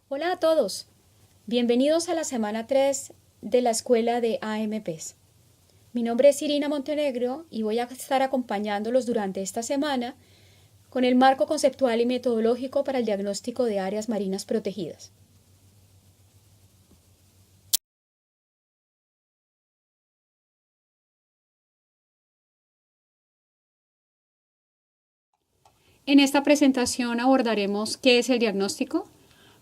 Hola a todos, bienvenidos a la semana 3 de la Escuela de AMPs. Mi nombre es Irina Montenegro y voy a estar acompañándolos durante esta semana con el marco conceptual y metodológico para el diagnóstico de áreas marinas protegidas. En esta presentación abordaremos qué es el diagnóstico,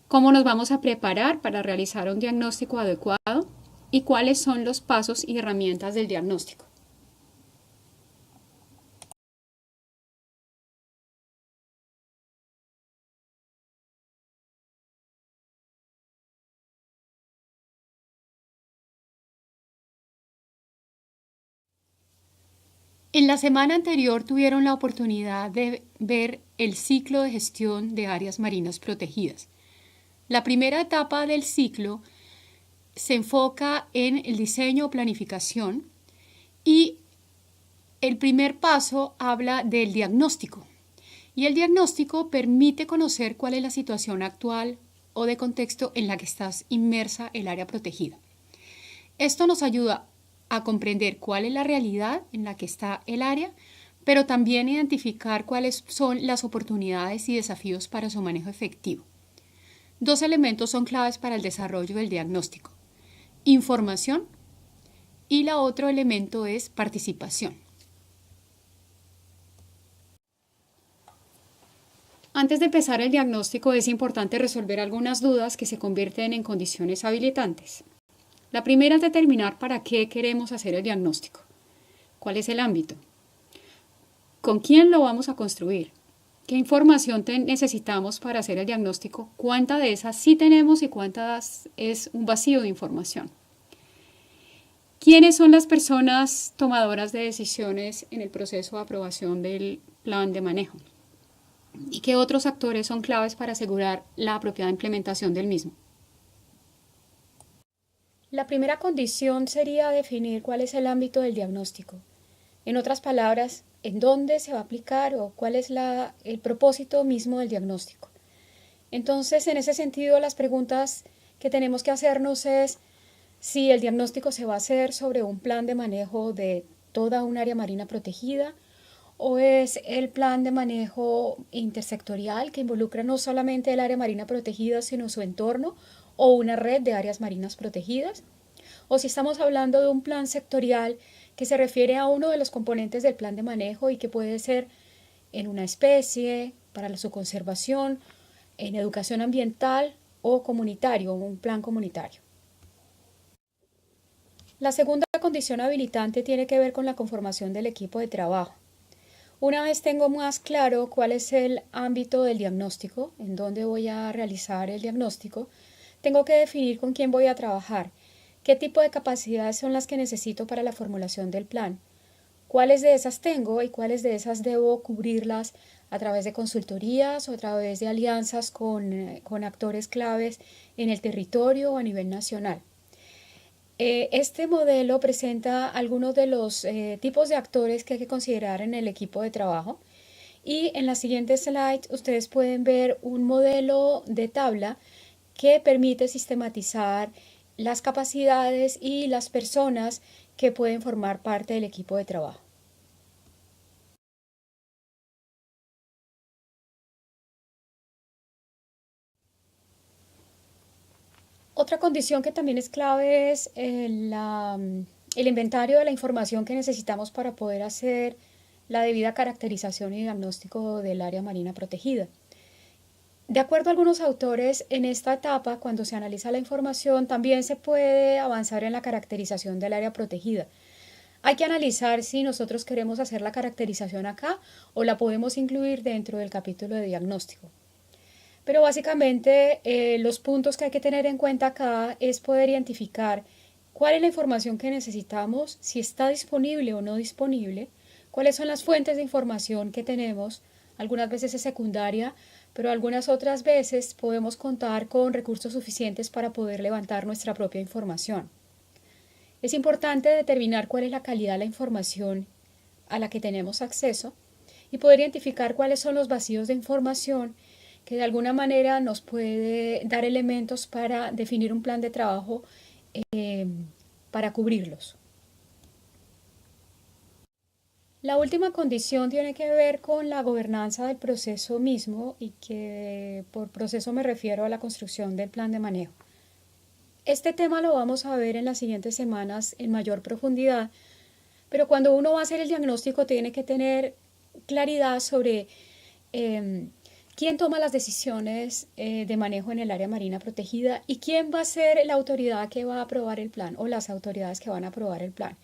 cómo nos vamos a preparar para realizar un diagnóstico adecuado y cuáles son los pasos y herramientas del diagnóstico. En la semana anterior tuvieron la oportunidad de ver el ciclo de gestión de áreas marinas protegidas. La primera etapa del ciclo se enfoca en el diseño o planificación y el primer paso habla del diagnóstico. Y el diagnóstico permite conocer cuál es la situación actual o de contexto en la que estás inmersa el área protegida. Esto nos ayuda a comprender cuál es la realidad en la que está el área, pero también identificar cuáles son las oportunidades y desafíos para su manejo efectivo. Dos elementos son claves para el desarrollo del diagnóstico: información y la otro elemento es participación. Antes de empezar el diagnóstico es importante resolver algunas dudas que se convierten en condiciones habilitantes. La primera es determinar para qué queremos hacer el diagnóstico. ¿Cuál es el ámbito? ¿Con quién lo vamos a construir? ¿Qué información necesitamos para hacer el diagnóstico? ¿Cuánta de esas sí tenemos y cuántas es un vacío de información? ¿Quiénes son las personas tomadoras de decisiones en el proceso de aprobación del plan de manejo? ¿Y qué otros actores son claves para asegurar la apropiada implementación del mismo? La primera condición sería definir cuál es el ámbito del diagnóstico. En otras palabras, en dónde se va a aplicar o cuál es el propósito mismo del diagnóstico. Entonces, en ese sentido, las preguntas que tenemos que hacernos es si el diagnóstico se va a hacer sobre un plan de manejo de toda un área marina protegida o es el plan de manejo intersectorial que involucra no solamente el área marina protegida, sino su entorno o una red de áreas marinas protegidas, o si estamos hablando de un plan sectorial que se refiere a uno de los componentes del plan de manejo y que puede ser en una especie, para su conservación, en educación ambiental o comunitario, un plan comunitario. La segunda condición habilitante tiene que ver con la conformación del equipo de trabajo. Una vez tengo más claro cuál es el ámbito del diagnóstico, en dónde voy a realizar el diagnóstico, tengo que definir con quién voy a trabajar, qué tipo de capacidades son las que necesito para la formulación del plan, cuáles de esas tengo y cuáles de esas debo cubrirlas a través de consultorías o a través de alianzas con actores claves en el territorio o a nivel nacional. Este modelo presenta algunos de los tipos de actores que hay que considerar en el equipo de trabajo y en la siguiente slide ustedes pueden ver un modelo de tabla que permite sistematizar las capacidades y las personas que pueden formar parte del equipo de trabajo. Otra condición que también es clave es el inventario de la información que necesitamos para poder hacer la debida caracterización y diagnóstico del área marina protegida. De acuerdo a algunos autores, en esta etapa, cuando se analiza la información, también se puede avanzar en la caracterización del área protegida. Hay que analizar si nosotros queremos hacer la caracterización acá o la podemos incluir dentro del capítulo de diagnóstico. Pero básicamente los puntos que hay que tener en cuenta acá es poder identificar cuál es la información que necesitamos, si está disponible o no disponible, cuáles son las fuentes de información que tenemos, algunas veces es secundaria, pero algunas otras veces podemos contar con recursos suficientes para poder levantar nuestra propia información. Es importante determinar cuál es la calidad de la información a la que tenemos acceso y poder identificar cuáles son los vacíos de información que de alguna manera nos puede dar elementos para definir un plan de trabajo para cubrirlos. La última condición tiene que ver con la gobernanza del proceso mismo y que por proceso me refiero a la construcción del plan de manejo. Este tema lo vamos a ver en las siguientes semanas en mayor profundidad, pero cuando uno va a hacer el diagnóstico tiene que tener claridad sobre quién toma las decisiones de manejo en el área marina protegida y quién va a ser la autoridad que va a aprobar el plan o las autoridades que van a aprobar el plan.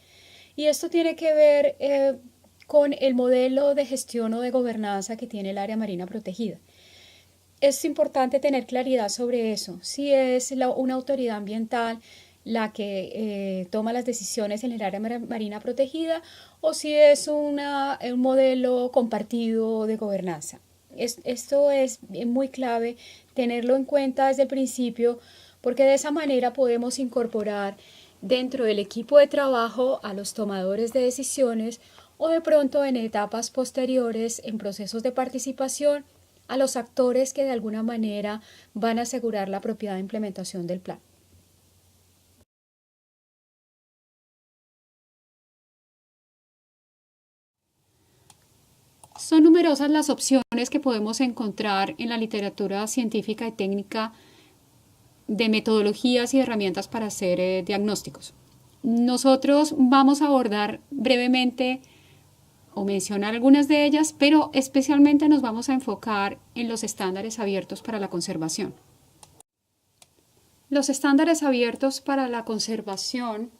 Y esto tiene que ver con el modelo de gestión o de gobernanza que tiene el área marina protegida. Es importante tener claridad sobre eso, si es una autoridad ambiental la que toma las decisiones en el área marina protegida o si es un modelo compartido de gobernanza. Esto es muy clave tenerlo en cuenta desde el principio porque de esa manera podemos incorporar dentro del equipo de trabajo a los tomadores de decisiones o de pronto en etapas posteriores en procesos de participación a los actores que de alguna manera van a asegurar la apropiada implementación del plan. Son numerosas las opciones que podemos encontrar en la literatura científica y técnica de metodologías y herramientas para hacer diagnósticos. Nosotros vamos a abordar brevemente o mencionar algunas de ellas, pero especialmente nos vamos a enfocar en los estándares abiertos para la conservación. Los estándares abiertos para la conservación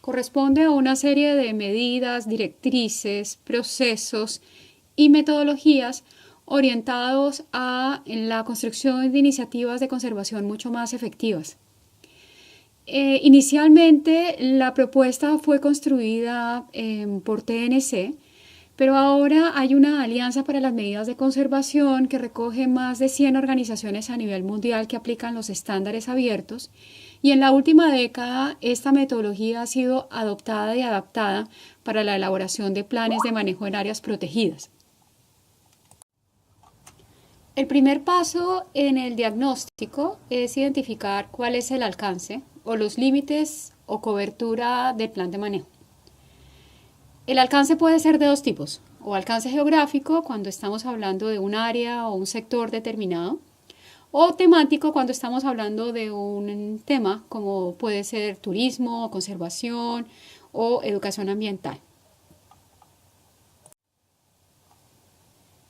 corresponden a una serie de medidas, directrices, procesos y metodologías orientados a la construcción de iniciativas de conservación mucho más efectivas. Inicialmente la propuesta fue construida por TNC, pero ahora hay una alianza para las medidas de conservación que recoge más de 100 organizaciones a nivel mundial que aplican los estándares abiertos y en la última década esta metodología ha sido adoptada y adaptada para la elaboración de planes de manejo en áreas protegidas. El primer paso en el diagnóstico es identificar cuál es el alcance o los límites o cobertura del plan de manejo. El alcance puede ser de dos tipos, o alcance geográfico cuando estamos hablando de un área o un sector determinado, o temático cuando estamos hablando de un tema como puede ser turismo, conservación o educación ambiental.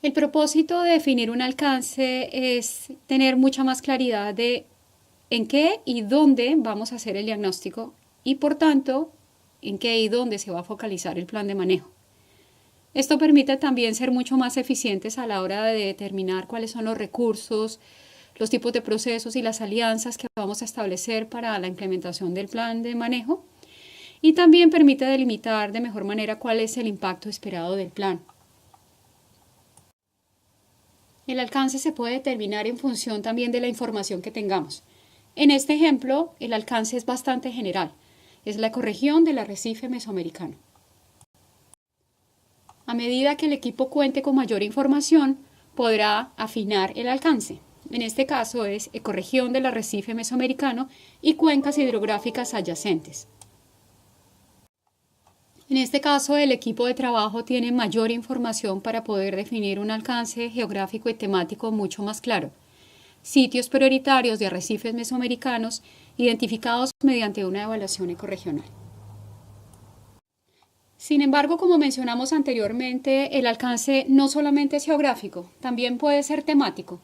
El propósito de definir un alcance es tener mucha más claridad de en qué y dónde vamos a hacer el diagnóstico y por tanto en qué y dónde se va a focalizar el plan de manejo. Esto permite también ser mucho más eficientes a la hora de determinar cuáles son los recursos, los tipos de procesos y las alianzas que vamos a establecer para la implementación del plan de manejo y también permite delimitar de mejor manera cuál es el impacto esperado del plan. El alcance se puede determinar en función también de la información que tengamos. En este ejemplo, el alcance es bastante general. Es la ecorregión del arrecife mesoamericano. A medida que el equipo cuente con mayor información, podrá afinar el alcance. En este caso es ecorregión del arrecife mesoamericano y cuencas hidrográficas adyacentes. En este caso, el equipo de trabajo tiene mayor información para poder definir un alcance geográfico y temático mucho más claro. Sitios prioritarios de arrecifes mesoamericanos identificados mediante una evaluación ecorregional. Sin embargo, como mencionamos anteriormente, el alcance no solamente es geográfico, también puede ser temático.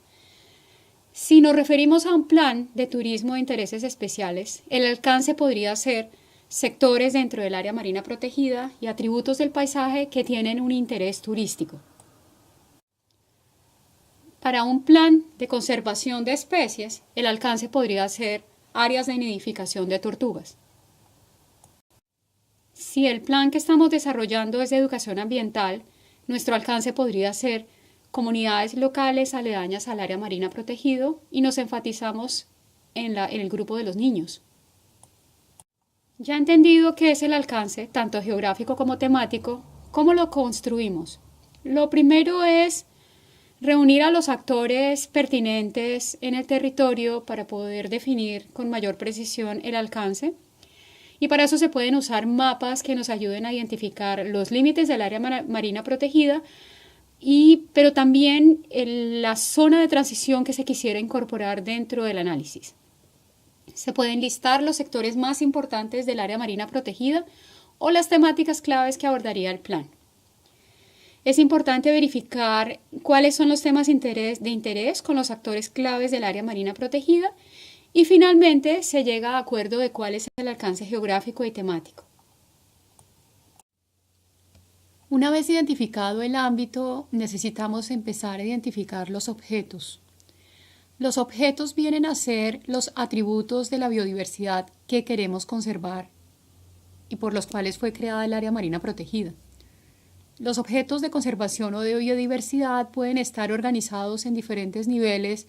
Si nos referimos a un plan de turismo de intereses especiales, el alcance podría ser sectores dentro del área marina protegida y atributos del paisaje que tienen un interés turístico. Para un plan de conservación de especies, el alcance podría ser áreas de nidificación de tortugas. Si el plan que estamos desarrollando es de educación ambiental, nuestro alcance podría ser comunidades locales aledañas al área marina protegido y nos enfatizamos en el grupo de los niños. Ya entendido qué es el alcance, tanto geográfico como temático, ¿cómo lo construimos? Lo primero es Reunir a los actores pertinentes en el territorio para poder definir con mayor precisión el alcance. Y para eso se pueden usar mapas que nos ayuden a identificar los límites del área marina protegida, pero también la zona de transición que se quisiera incorporar dentro del análisis. Se pueden listar los sectores más importantes del área marina protegida o las temáticas claves que abordaría el plan. Es importante verificar cuáles son los temas de interés con los actores claves del área marina protegida y finalmente se llega a acuerdo de cuál es el alcance geográfico y temático. Una vez identificado el ámbito, necesitamos empezar a identificar los objetos. Los objetos vienen a ser los atributos de la biodiversidad que queremos conservar y por los cuales fue creada el área marina protegida. Los objetos de conservación o de biodiversidad pueden estar organizados en diferentes niveles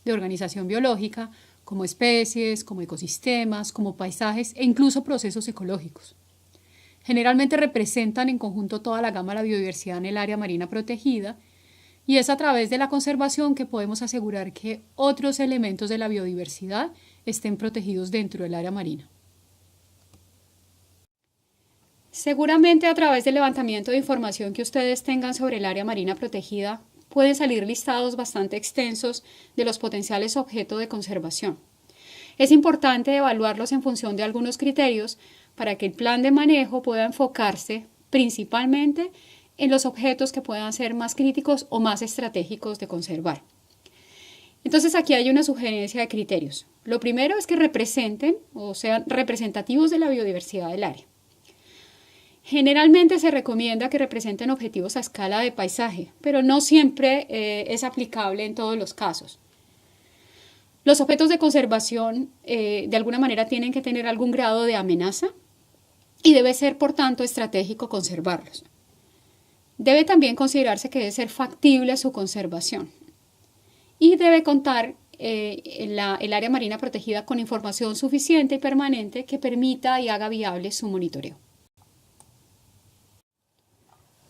de organización biológica, como especies, como ecosistemas, como paisajes e incluso procesos ecológicos. Generalmente representan en conjunto toda la gama de la biodiversidad en el área marina protegida y es a través de la conservación que podemos asegurar que otros elementos de la biodiversidad estén protegidos dentro del área marina. Seguramente a través del levantamiento de información que ustedes tengan sobre el área marina protegida pueden salir listados bastante extensos de los potenciales objetos de conservación. Es importante evaluarlos en función de algunos criterios para que el plan de manejo pueda enfocarse principalmente en los objetos que puedan ser más críticos o más estratégicos de conservar. Entonces aquí hay una sugerencia de criterios. Lo primero es que representen o sean representativos de la biodiversidad del área. Generalmente se recomienda que representen objetivos a escala de paisaje, pero no siempre es aplicable en todos los casos. Los objetos de conservación de alguna manera tienen que tener algún grado de amenaza y debe ser, por tanto, estratégico conservarlos. Debe también considerarse que debe ser factible su conservación y debe contar el área marina protegida con información suficiente y permanente que permita y haga viable su monitoreo.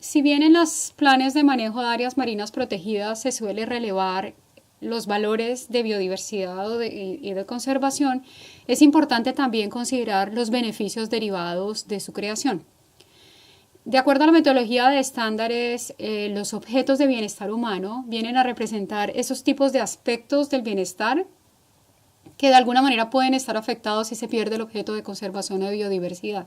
Si bien en los planes de manejo de áreas marinas protegidas se suele relevar los valores de biodiversidad y de conservación, es importante también considerar los beneficios derivados de su creación. De acuerdo a la metodología de estándares, los objetos de bienestar humano vienen a representar esos tipos de aspectos del bienestar que de alguna manera pueden estar afectados si se pierde el objeto de conservación de biodiversidad.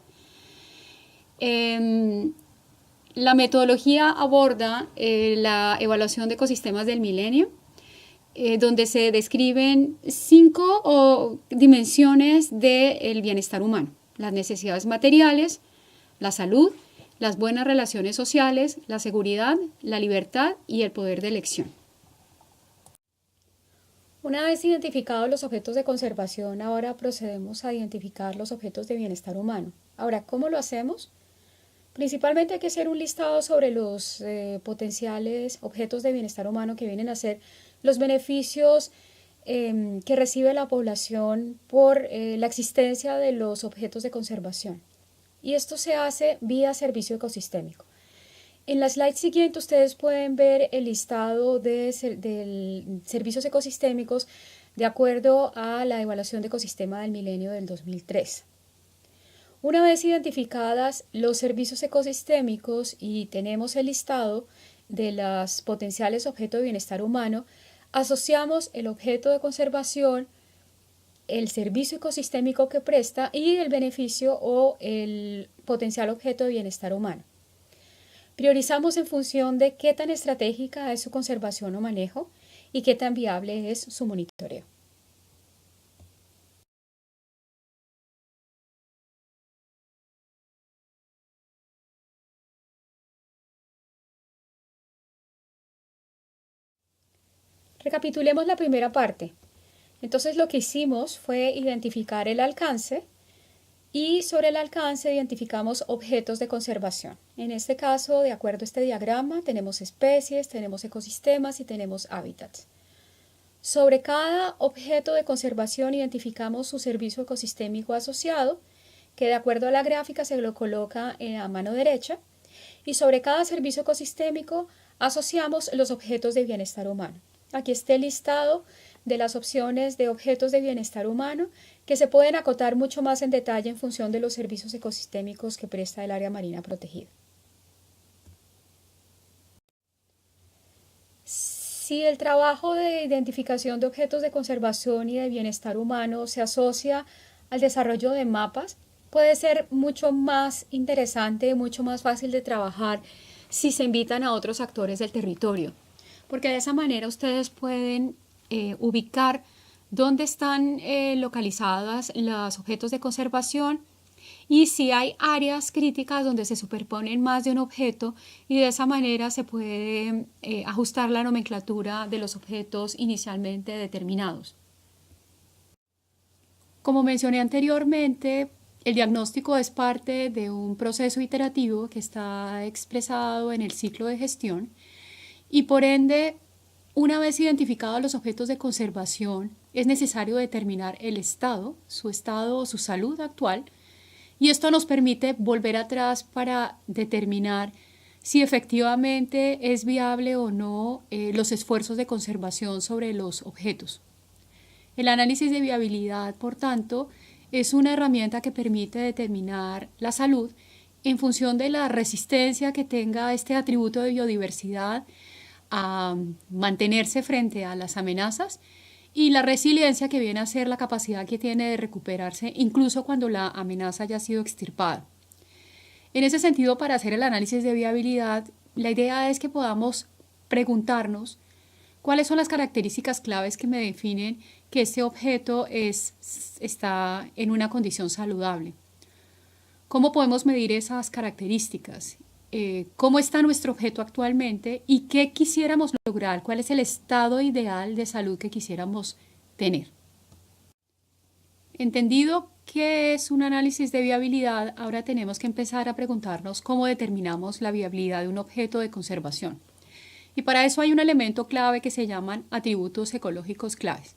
La metodología aborda la evaluación de ecosistemas del milenio, donde se describen 5 dimensiones del bienestar humano: las necesidades materiales, la salud, las buenas relaciones sociales, la seguridad, la libertad y el poder de elección. Una vez identificados los objetos de conservación, ahora procedemos a identificar los objetos de bienestar humano. Ahora, ¿cómo lo hacemos? Principalmente hay que hacer un listado sobre los potenciales objetos de bienestar humano que vienen a ser los beneficios que recibe la población por la existencia de los objetos de conservación. Y esto se hace vía servicio ecosistémico. En la slide siguiente ustedes pueden ver el listado de servicios ecosistémicos de acuerdo a la evaluación de ecosistema del milenio del 2003. Una vez identificadas los servicios ecosistémicos y tenemos el listado de los potenciales objetos de bienestar humano, asociamos el objeto de conservación, el servicio ecosistémico que presta y el beneficio o el potencial objeto de bienestar humano. Priorizamos en función de qué tan estratégica es su conservación o manejo y qué tan viable es su monitoreo. Recapitulemos la primera parte. Entonces lo que hicimos fue identificar el alcance y sobre el alcance identificamos objetos de conservación. En este caso, de acuerdo a este diagrama, tenemos especies, tenemos ecosistemas y tenemos hábitats. Sobre cada objeto de conservación identificamos su servicio ecosistémico asociado, que de acuerdo a la gráfica se lo coloca a mano derecha, y sobre cada servicio ecosistémico asociamos los objetos de bienestar humano. Aquí está el listado de las opciones de objetos de bienestar humano que se pueden acotar mucho más en detalle en función de los servicios ecosistémicos que presta el área marina protegida. Si el trabajo de identificación de objetos de conservación y de bienestar humano se asocia al desarrollo de mapas, puede ser mucho más interesante, mucho más fácil de trabajar si se invitan a otros actores del territorio, porque de esa manera ustedes pueden ubicar dónde están localizadas los objetos de conservación y si hay áreas críticas donde se superponen más de un objeto, y de esa manera se puede ajustar la nomenclatura de los objetos inicialmente determinados. Como mencioné anteriormente, el diagnóstico es parte de un proceso iterativo que está expresado en el ciclo de gestión y por ende, una vez identificados los objetos de conservación, es necesario determinar el estado o su salud actual, y esto nos permite volver atrás para determinar si efectivamente es viable o no los esfuerzos de conservación sobre los objetos. El análisis de viabilidad, por tanto, es una herramienta que permite determinar la salud en función de la resistencia que tenga este atributo de biodiversidad a mantenerse frente a las amenazas y la resiliencia que viene a ser la capacidad que tiene de recuperarse incluso cuando la amenaza haya sido extirpada. En ese sentido, para hacer el análisis de viabilidad, la idea es que podamos preguntarnos cuáles son las características claves que me definen que este objeto está en una condición saludable. ¿Cómo podemos medir esas características? ¿Cómo está nuestro objeto actualmente y qué quisiéramos lograr? ¿Cuál es el estado ideal de salud que quisiéramos tener? Entendido qué es un análisis de viabilidad, ahora tenemos que empezar a preguntarnos cómo determinamos la viabilidad de un objeto de conservación. Y para eso hay un elemento clave que se llaman atributos ecológicos claves.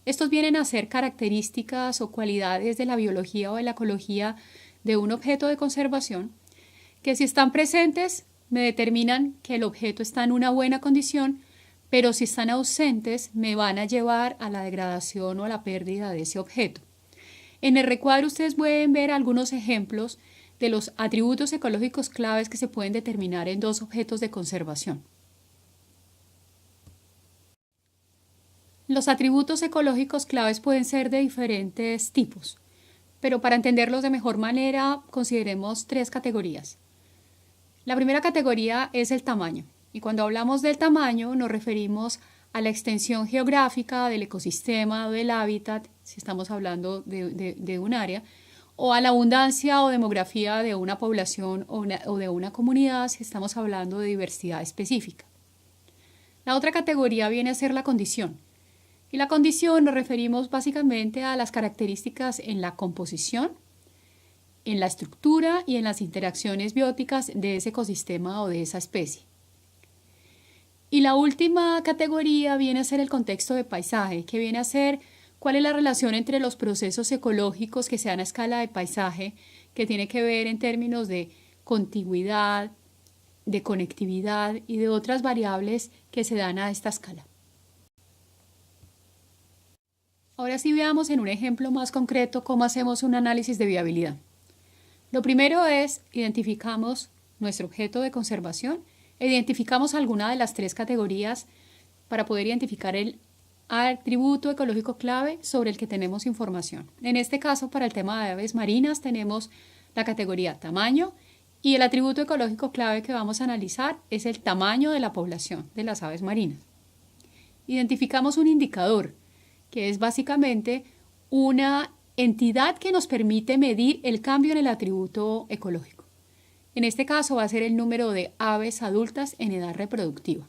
Estos vienen a ser características o cualidades de la biología o de la ecología de un objeto de conservación que, si están presentes, me determinan que el objeto está en una buena condición, pero si están ausentes me van a llevar a la degradación o a la pérdida de ese objeto. En el recuadro ustedes pueden ver algunos ejemplos de los atributos ecológicos claves que se pueden determinar en dos objetos de conservación. Los atributos ecológicos claves pueden ser de diferentes tipos, pero para entenderlos de mejor manera consideremos tres categorías. La primera categoría es el tamaño, y cuando hablamos del tamaño nos referimos a la extensión geográfica del ecosistema o del hábitat, si estamos hablando de un área, o a la abundancia o demografía de una población o de una comunidad, si estamos hablando de diversidad específica. La otra categoría viene a ser la condición. Y la condición nos referimos básicamente a las características en la composición, en la estructura y en las interacciones bióticas de ese ecosistema o de esa especie. Y la última categoría viene a ser el contexto de paisaje, que viene a ser cuál es la relación entre los procesos ecológicos que se dan a escala de paisaje, que tiene que ver en términos de contigüidad, de conectividad y de otras variables que se dan a esta escala. Ahora sí veamos en un ejemplo más concreto cómo hacemos un análisis de viabilidad. Lo primero es identificamos nuestro objeto de conservación e identificamos alguna de las tres categorías para poder identificar el atributo ecológico clave sobre el que tenemos información. En este caso, para el tema de aves marinas, tenemos la categoría tamaño y el atributo ecológico clave que vamos a analizar es el tamaño de la población de las aves marinas. Identificamos un indicador, que es básicamente una entidad que nos permite medir el cambio en el atributo ecológico. En este caso va a ser el número de aves adultas en edad reproductiva.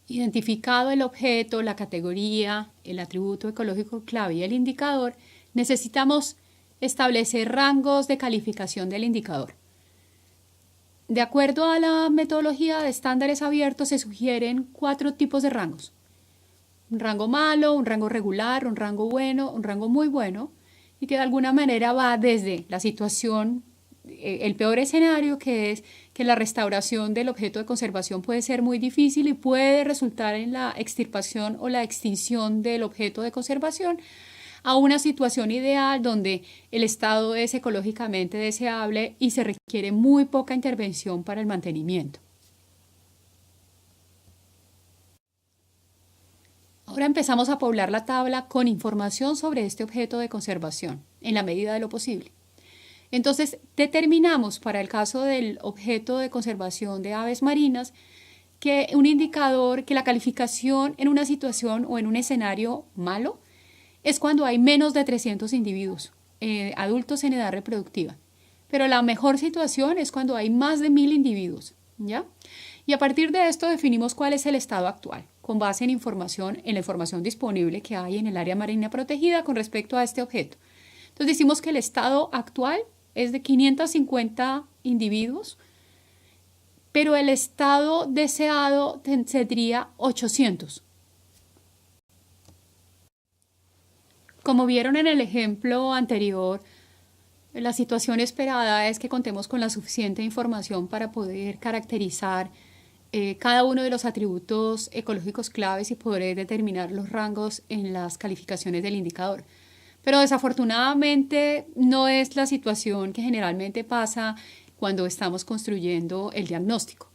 Identificado el objeto, la categoría, el atributo ecológico clave y el indicador, necesitamos establecer rangos de calificación del indicador. De acuerdo a la metodología de estándares abiertos, se sugieren 4 tipos de rangos. Un rango malo, un rango regular, un rango bueno, un rango muy bueno, y que de alguna manera va desde la situación el peor escenario, que es que la restauración del objeto de conservación puede ser muy difícil y puede resultar en la extirpación o la extinción del objeto de conservación, a una situación ideal donde el estado es ecológicamente deseable y se requiere muy poca intervención para el mantenimiento. Ahora empezamos a poblar la tabla con información sobre este objeto de conservación, en la medida de lo posible. Entonces, determinamos para el caso del objeto de conservación de aves marinas que un indicador, que la calificación en una situación o en un escenario malo es cuando hay menos de 300 individuos adultos en edad reproductiva. Pero la mejor situación es cuando hay más de 1000 individuos, ¿ya? Y a partir de esto definimos cuál es el estado actual, con base en la información disponible que hay en el área marina protegida con respecto a este objeto. Entonces decimos que el estado actual es de 550 individuos, pero el estado deseado sería 800. Como vieron en el ejemplo anterior, la situación esperada es que contemos con la suficiente información para poder caracterizar cada uno de los atributos ecológicos claves y poder determinar los rangos en las calificaciones del indicador. Pero desafortunadamente no es la situación que generalmente pasa cuando estamos construyendo el diagnóstico.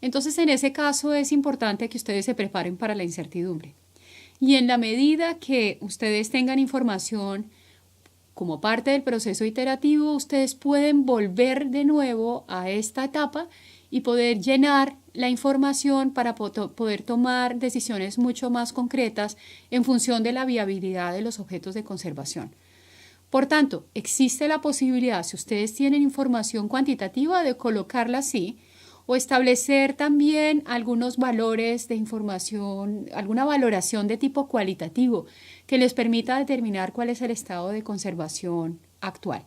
Entonces, en ese caso es importante que ustedes se preparen para la incertidumbre. Y en la medida que ustedes tengan información como parte del proceso iterativo, ustedes pueden volver de nuevo a esta etapa y poder llenar la información para poder tomar decisiones mucho más concretas en función de la viabilidad de los objetos de conservación. Por tanto, existe la posibilidad, si ustedes tienen información cuantitativa, de colocarla así, o establecer también algunos valores de información, alguna valoración de tipo cualitativo que les permita determinar cuál es el estado de conservación actual.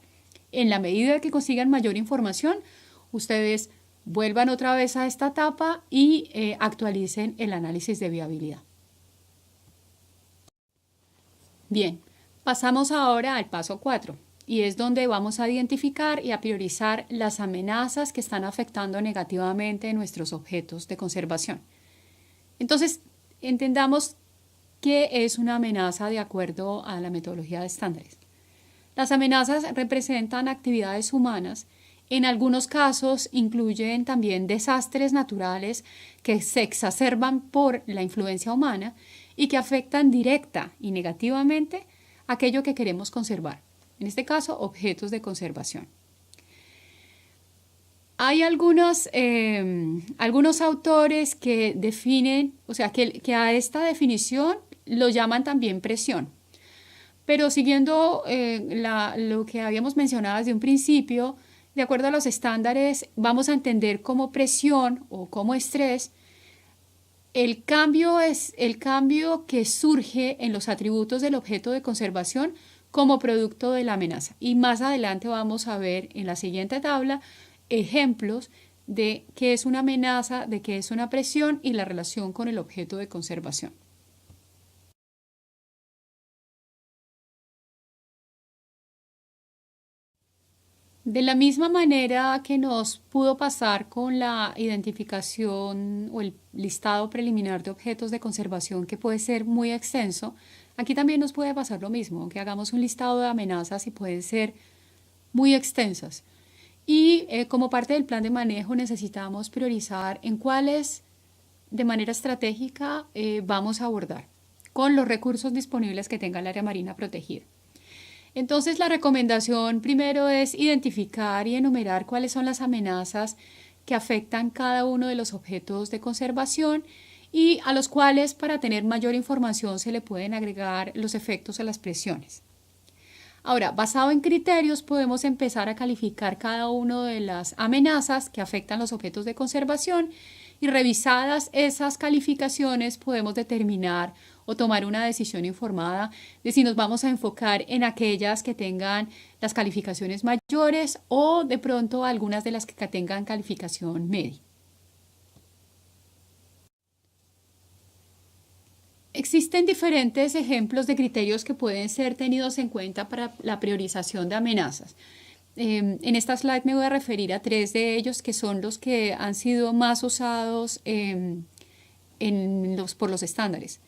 En la medida que consigan mayor información, ustedes vuelvan otra vez a esta etapa y actualicen el análisis de viabilidad. Bien, pasamos ahora al paso 4. Y es donde vamos a identificar y a priorizar las amenazas que están afectando negativamente nuestros objetos de conservación. Entonces, entendamos qué es una amenaza de acuerdo a la metodología de estándares. Las amenazas representan actividades humanas. En algunos casos incluyen también desastres naturales que se exacerban por la influencia humana y que afectan directa y negativamente aquello que queremos conservar. En este caso, objetos de conservación. Hay algunos autores que definen, o sea, que a esta definición lo llaman también presión. Pero siguiendo lo que habíamos mencionado desde un principio, de acuerdo a los estándares, vamos a entender como presión o como estrés el cambio que surge en los atributos del objeto de conservación como producto de la amenaza. Y más adelante vamos a ver en la siguiente tabla ejemplos de qué es una amenaza, de qué es una presión y la relación con el objeto de conservación. De la misma manera que nos pudo pasar con la identificación o el listado preliminar de objetos de conservación, que puede ser muy extenso, aquí también nos puede pasar lo mismo, que hagamos un listado de amenazas y pueden ser muy extensas. Y como parte del plan de manejo necesitamos priorizar en cuáles de manera estratégica vamos a abordar con los recursos disponibles que tenga el área marina protegida. Entonces, la recomendación primero es identificar y enumerar cuáles son las amenazas que afectan cada uno de los objetos de conservación y a los cuales, para tener mayor información, se le pueden agregar los efectos a las presiones. Ahora, basado en criterios, podemos empezar a calificar cada una de las amenazas que afectan los objetos de conservación y, revisadas esas calificaciones, podemos determinar o tomar una decisión informada de si nos vamos a enfocar en aquellas que tengan las calificaciones mayores o de pronto algunas de las que tengan calificación media. Existen diferentes ejemplos de criterios que pueden ser tenidos en cuenta para la priorización de amenazas. En esta slide me voy a referir a 3 de ellos que son los que han sido más usados por los estándares.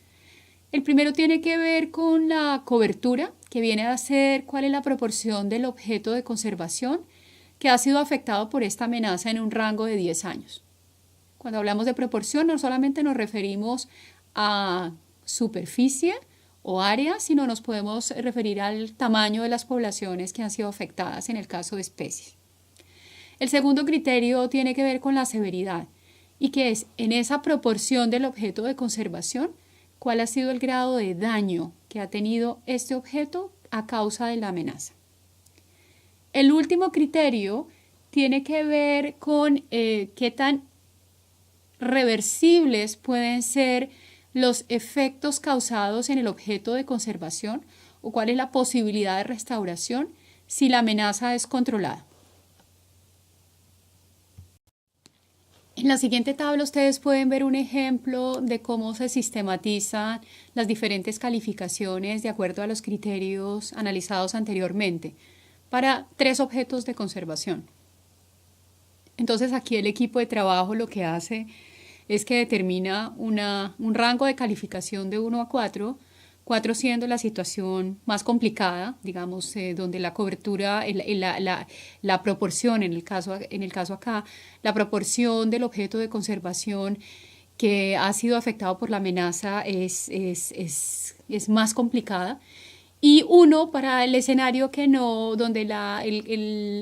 El primero tiene que ver con la cobertura, que viene a ser cuál es la proporción del objeto de conservación que ha sido afectado por esta amenaza en un rango de 10 años. Cuando hablamos de proporción, no solamente nos referimos a superficie o área, sino nos podemos referir al tamaño de las poblaciones que han sido afectadas en el caso de especies. El segundo criterio tiene que ver con la severidad y que es en esa proporción del objeto de conservación, cuál ha sido el grado de daño que ha tenido este objeto a causa de la amenaza. El último criterio tiene que ver con qué tan reversibles pueden ser los efectos causados en el objeto de conservación o cuál es la posibilidad de restauración si la amenaza es controlada. En la siguiente tabla ustedes pueden ver un ejemplo de cómo se sistematizan las diferentes calificaciones de acuerdo a los criterios analizados anteriormente para 3 objetos de conservación. Entonces aquí el equipo de trabajo lo que hace es que determina un rango de calificación de 1 a 4, 4 siendo la situación más complicada, digamos, donde la cobertura, la proporción, en el caso acá, la proporción del objeto de conservación que ha sido afectado por la amenaza es más complicada. Y 1 para el escenario que no, donde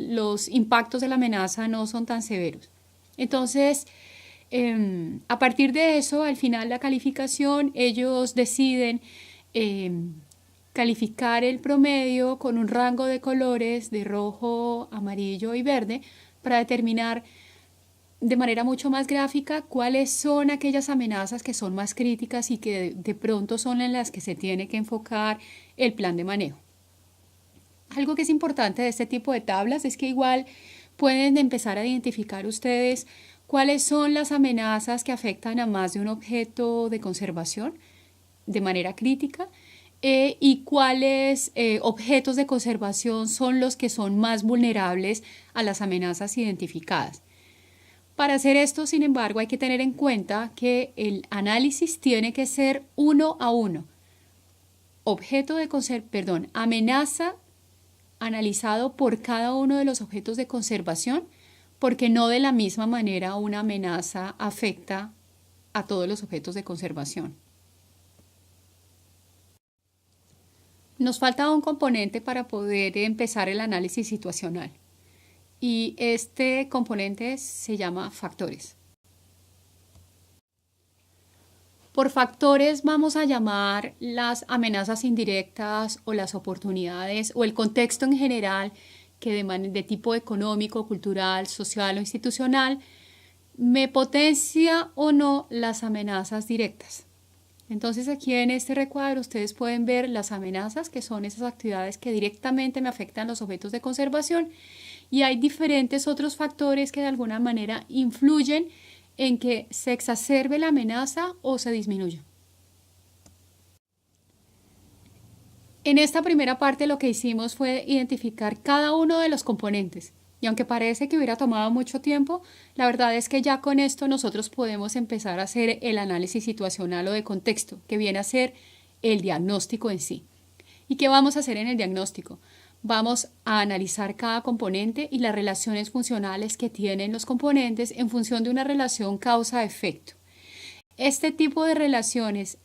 los impactos de la amenaza no son tan severos. Entonces, a partir de eso, al final la calificación, ellos deciden calificar el promedio con un rango de colores de rojo, amarillo y verde para determinar de manera mucho más gráfica cuáles son aquellas amenazas que son más críticas y que de pronto son en las que se tiene que enfocar el plan de manejo. Algo que es importante de este tipo de tablas es que igual pueden empezar a identificar ustedes cuáles son las amenazas que afectan a más de un objeto de conservación de manera crítica y cuáles objetos de conservación son los que son más vulnerables a las amenazas identificadas. Para hacer esto, sin embargo, hay que tener en cuenta que el análisis tiene que ser 1 a 1. Amenaza analizado por cada uno de los objetos de conservación, porque no de la misma manera una amenaza afecta a todos los objetos de conservación. Nos falta un componente para poder empezar el análisis situacional. Y este componente se llama factores. Por factores vamos a llamar las amenazas indirectas o las oportunidades o el contexto en general que de tipo económico, cultural, social o institucional me potencia o no las amenazas directas. Entonces aquí en este recuadro ustedes pueden ver las amenazas, que son esas actividades que directamente me afectan los objetos de conservación, y hay diferentes otros factores que de alguna manera influyen en que se exacerbe la amenaza o se disminuya. En esta primera parte lo que hicimos fue identificar cada uno de los componentes. Y aunque parece que hubiera tomado mucho tiempo, la verdad es que ya con esto nosotros podemos empezar a hacer el análisis situacional o de contexto, que viene a ser el diagnóstico en sí. ¿Y qué vamos a hacer en el diagnóstico? Vamos a analizar cada componente y las relaciones funcionales que tienen los componentes en función de una relación causa-efecto. Este tipo de relaciones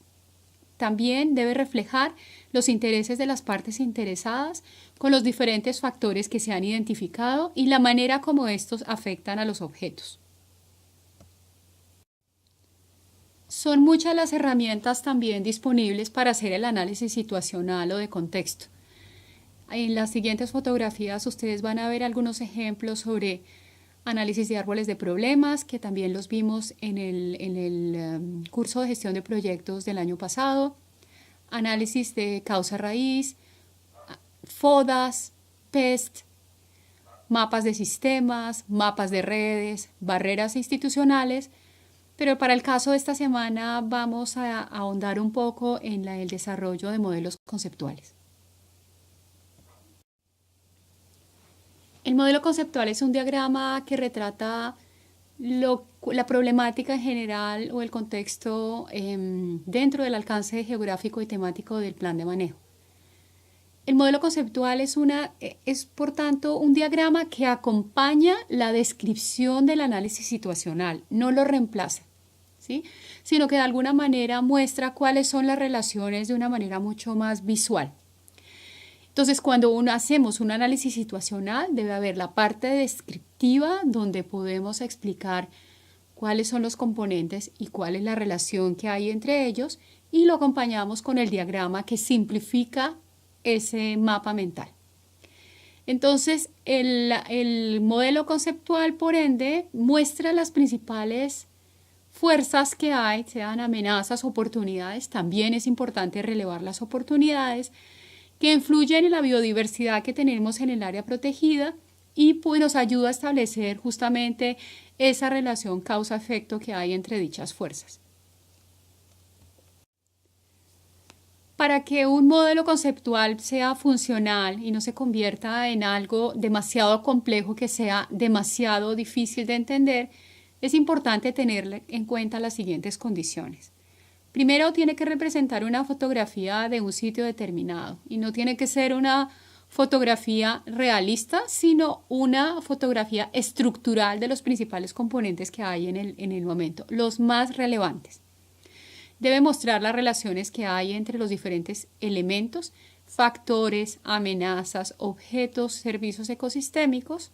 también debe reflejar los intereses de las partes interesadas con los diferentes factores que se han identificado y la manera como estos afectan a los objetos. Son muchas las herramientas también disponibles para hacer el análisis situacional o de contexto. En las siguientes fotografías ustedes van a ver algunos ejemplos sobre análisis de árboles de problemas, que también los vimos en el curso de gestión de proyectos del año pasado, análisis de causa raíz, FODAS, PEST, mapas de sistemas, mapas de redes, barreras institucionales, pero para el caso de esta semana vamos a ahondar un poco en el desarrollo de modelos conceptuales. El modelo conceptual es un diagrama que retrata la problemática en general o el contexto dentro del alcance geográfico y temático del plan de manejo. El modelo conceptual es, por tanto, un diagrama que acompaña la descripción del análisis situacional, no lo reemplaza, ¿sí? Sino que de alguna manera muestra cuáles son las relaciones de una manera mucho más visual. Entonces, cuando hacemos un análisis situacional, debe haber la parte descriptiva donde podemos explicar cuáles son los componentes y cuál es la relación que hay entre ellos, y lo acompañamos con el diagrama que simplifica ese mapa mental. Entonces, el modelo conceptual, por ende, muestra las principales fuerzas que hay, sean amenazas, oportunidades. También es importante relevar las oportunidades que influyen en la biodiversidad que tenemos en el área protegida y pues, nos ayuda a establecer justamente esa relación causa-efecto que hay entre dichas fuerzas. Para que un modelo conceptual sea funcional y no se convierta en algo demasiado complejo que sea demasiado difícil de entender, es importante tener en cuenta las siguientes condiciones. Primero, tiene que representar una fotografía de un sitio determinado y no tiene que ser una fotografía realista, sino una fotografía estructural de los principales componentes que hay en el momento, los más relevantes. Debe mostrar las relaciones que hay entre los diferentes elementos, factores, amenazas, objetos, servicios ecosistémicos,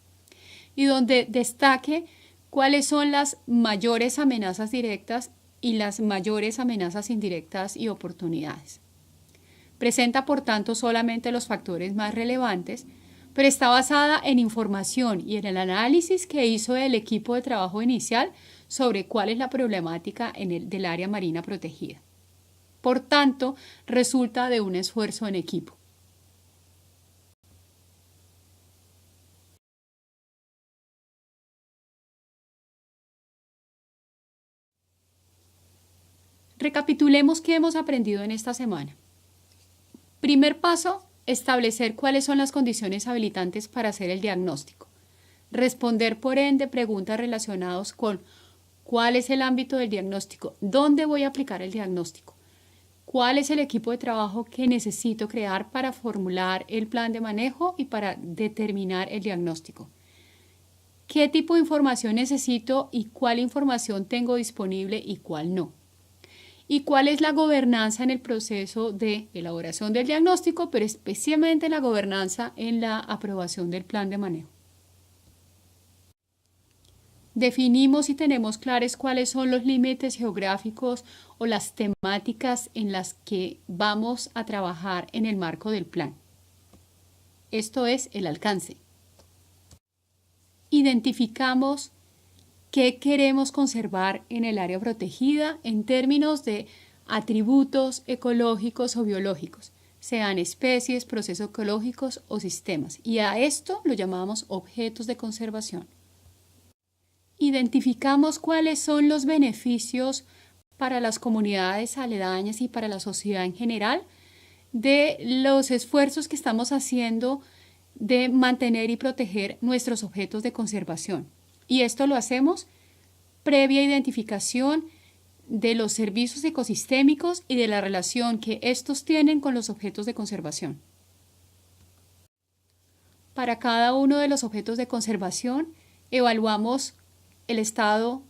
y donde destaque cuáles son las mayores amenazas directas y las mayores amenazas indirectas y oportunidades. Presenta, por tanto, solamente los factores más relevantes, pero está basada en información y en el análisis que hizo el equipo de trabajo inicial sobre cuál es la problemática del área marina protegida. Por tanto, resulta de un esfuerzo en equipo. Recapitulemos qué hemos aprendido en esta semana. Primer paso, establecer cuáles son las condiciones habilitantes para hacer el diagnóstico. Responder, por ende, preguntas relacionadas con cuál es el ámbito del diagnóstico, dónde voy a aplicar el diagnóstico, cuál es el equipo de trabajo que necesito crear para formular el plan de manejo y para determinar el diagnóstico. ¿Qué tipo de información necesito y cuál información tengo disponible y cuál no? ¿Y cuál es la gobernanza en el proceso de elaboración del diagnóstico, pero especialmente la gobernanza en la aprobación del plan de manejo? Definimos y tenemos claros cuáles son los límites geográficos o las temáticas en las que vamos a trabajar en el marco del plan. Esto es el alcance. Identificamos qué queremos conservar en el área protegida en términos de atributos ecológicos o biológicos, sean especies, procesos ecológicos o sistemas, y a esto lo llamamos objetos de conservación. Identificamos cuáles son los beneficios para las comunidades aledañas y para la sociedad en general de los esfuerzos que estamos haciendo de mantener y proteger nuestros objetos de conservación. Y esto lo hacemos previa identificación de los servicios ecosistémicos y de la relación que estos tienen con los objetos de conservación. Para cada uno de los objetos de conservación, evaluamos el estado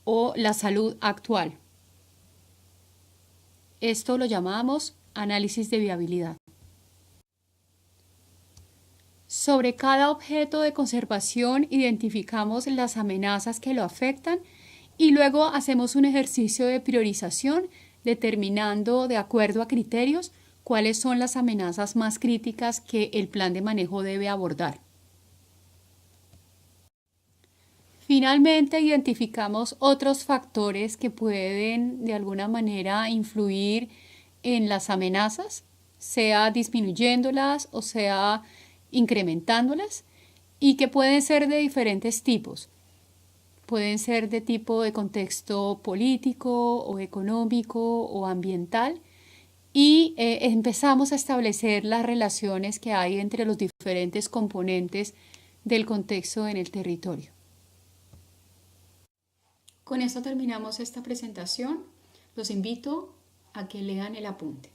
o la salud actual. Esto lo llamamos análisis de viabilidad. Sobre cada objeto de conservación identificamos las amenazas que lo afectan y luego hacemos un ejercicio de priorización determinando de acuerdo a criterios cuáles son las amenazas más críticas que el plan de manejo debe abordar. Finalmente, identificamos otros factores que pueden de alguna manera influir en las amenazas, sea disminuyéndolas o sea incrementándolas, y que pueden ser de diferentes tipos. Pueden ser de tipo de contexto político o económico o ambiental, y empezamos a establecer las relaciones que hay entre los diferentes componentes del contexto en el territorio. Con esto terminamos esta presentación. Los invito a que lean el apunte.